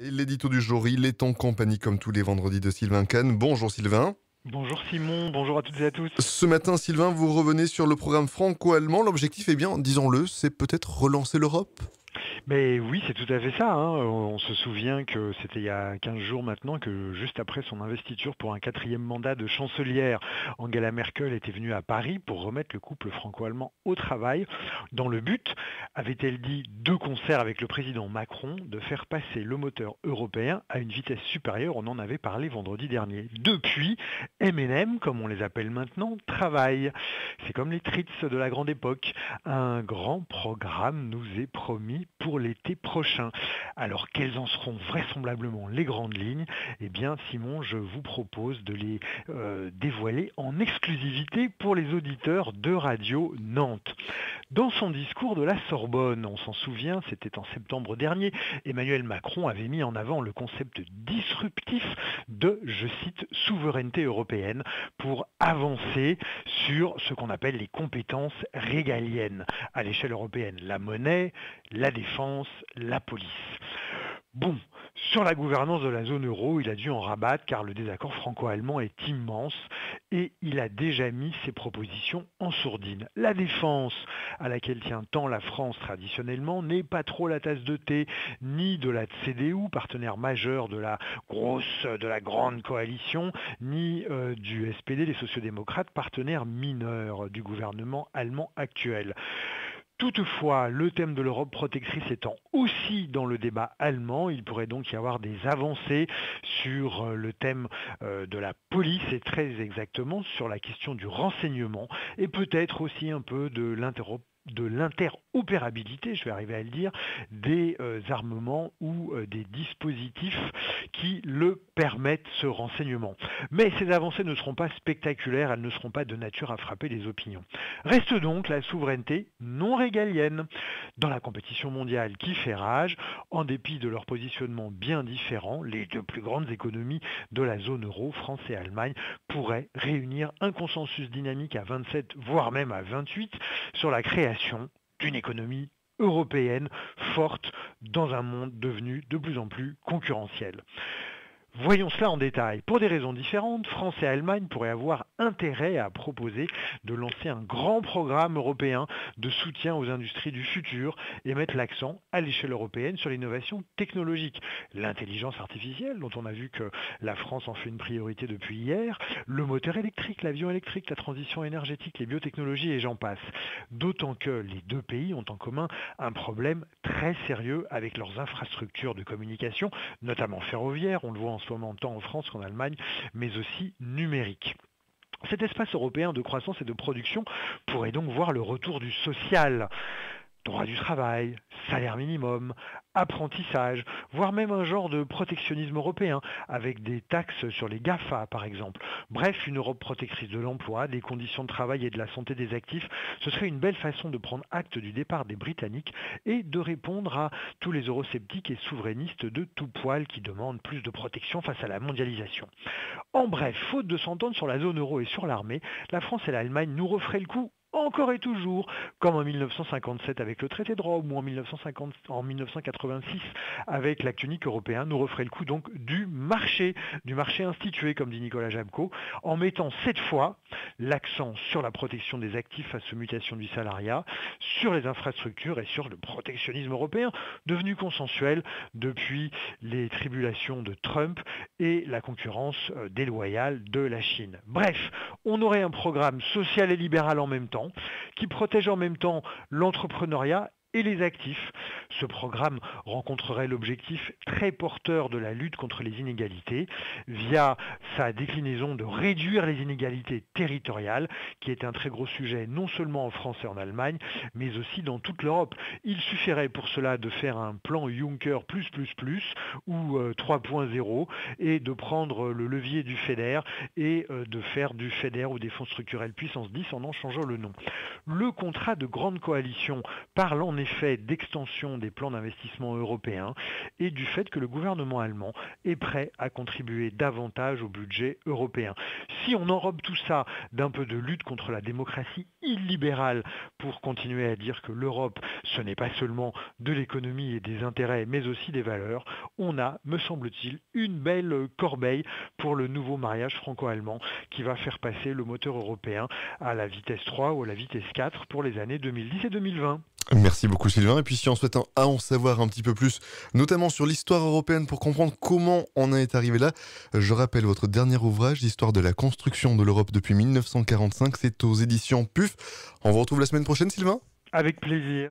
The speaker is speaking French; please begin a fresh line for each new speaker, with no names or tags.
Et l'édito du jour, il est en compagnie comme tous les vendredis de Sylvain Kahn. Bonjour Sylvain.
Bonjour Simon, bonjour à toutes et à tous.
Ce matin, Sylvain, vous revenez sur le programme franco-allemand. L'objectif, eh bien, disons-le, c'est peut-être relancer l'Europe.
Mais oui, c'est tout à fait ça, hein. On se souvient que c'était il y a 15 jours maintenant que juste après son investiture pour un quatrième mandat de chancelière, Angela Merkel était venue à Paris pour remettre le couple franco-allemand au travail, dans le but, avait-elle dit de concert avec le président Macron, de faire passer le moteur européen à une vitesse supérieure. On en avait parlé vendredi dernier. Depuis, M&M, comme on les appelle maintenant, travaille. C'est comme les Trits de la grande époque. Un grand programme nous est promis pour l'été prochain. Alors quelles en seront vraisemblablement les grandes lignes? Eh bien Simon, je vous propose de les dévoiler en exclusivité pour les auditeurs de Radio Nantes. Dans son discours de la Sorbonne, on s'en souvient, c'était en septembre dernier, Emmanuel Macron avait mis en avant le concept disruptif de, je cite, souveraineté européenne pour avancer sur ce qu'on appelle les compétences régaliennes à l'échelle européenne, la monnaie, la défense, la police. Bon, sur la gouvernance de la zone euro, il a dû en rabattre car le désaccord franco-allemand est immense et il a déjà mis ses propositions en sourdine. La défense, à laquelle tient tant la France traditionnellement, n'est pas trop la tasse de thé, ni de la CDU, partenaire majeur de la grande coalition, ni du SPD, les sociodémocrates, partenaire mineur du gouvernement allemand actuel. Toutefois, le thème de l'Europe protectrice étant aussi dans le débat allemand, il pourrait donc y avoir des avancées sur le thème de la police et très exactement sur la question du renseignement et peut-être aussi un peu de l'interopérabilité, je vais arriver à le dire, des armements ou des dispositifs qui le permettent, ce renseignement. Mais ces avancées ne seront pas spectaculaires, elles ne seront pas de nature à frapper les opinions. Reste donc la souveraineté non régalienne dans la compétition mondiale qui fait rage. En dépit de leur positionnement bien différent, les deux plus grandes économies de la zone euro, France et Allemagne, pourraient réunir un consensus dynamique à 27, voire même à 28, sur la création d'une économie européenne forte dans un monde devenu de plus en plus concurrentiel. Voyons cela en détail. Pour des raisons différentes, France et Allemagne pourraient avoir intérêt à proposer de lancer un grand programme européen de soutien aux industries du futur et mettre l'accent à l'échelle européenne sur l'innovation technologique. L'intelligence artificielle, dont on a vu que la France en fait une priorité depuis hier, le moteur électrique, l'avion électrique, la transition énergétique, les biotechnologies et j'en passe. D'autant que les deux pays ont en commun un problème très sérieux avec leurs infrastructures de communication, notamment ferroviaires, on le voit en ce moment tant en France qu'en Allemagne, mais aussi numérique. Cet espace européen de croissance et de production pourrait donc voir le retour du social. Droit du travail, salaire minimum, apprentissage, voire même un genre de protectionnisme européen, avec des taxes sur les GAFA par exemple. Bref, une Europe protectrice de l'emploi, des conditions de travail et de la santé des actifs, ce serait une belle façon de prendre acte du départ des Britanniques et de répondre à tous les eurosceptiques et souverainistes de tout poil qui demandent plus de protection face à la mondialisation. En bref, faute de s'entendre sur la zone euro et sur l'armée, la France et l'Allemagne nous referaient le coup encore et toujours, comme en 1957 avec le traité de Rome ou en 1986 avec l'acte unique européen, nous referait le coup donc du marché institué, comme dit Nicolas Jabco, en mettant cette fois l'accent sur la protection des actifs face aux mutations du salariat, sur les infrastructures et sur le protectionnisme européen, devenu consensuel depuis les tribulations de Trump et la concurrence déloyale de la Chine. Bref, on aurait un programme social et libéral en même temps, qui protège en même temps l'entrepreneuriat et les actifs. Ce programme rencontrerait l'objectif très porteur de la lutte contre les inégalités via sa déclinaison de réduire les inégalités territoriales, qui est un très gros sujet non seulement en France et en Allemagne, mais aussi dans toute l'Europe. Il suffirait pour cela de faire un plan Juncker ou 3.0 et de prendre le levier du FEDER et de faire du FEDER ou des fonds structurels puissance 10 en changeant le nom. Le contrat de grande coalition parle en effet d'extension des plans d'investissement européens et du fait que le gouvernement allemand est prêt à contribuer davantage au budget européen. Si on enrobe tout ça d'un peu de lutte contre la démocratie illibérale pour continuer à dire que l'Europe, ce n'est pas seulement de l'économie et des intérêts, mais aussi des valeurs, on a, me semble-t-il, une belle corbeille pour le nouveau mariage franco-allemand qui va faire passer le moteur européen à la vitesse 3 ou à la vitesse 4 pour les années 2010 et 2020.
Merci beaucoup Sylvain. Et puis si on souhaite en savoir un petit peu plus, notamment sur l'histoire européenne pour comprendre comment on en est arrivé là, je rappelle votre dernier ouvrage, l'histoire de la construction de l'Europe depuis 1945, c'est aux éditions PUF. On vous retrouve la semaine prochaine Sylvain ?
Avec plaisir.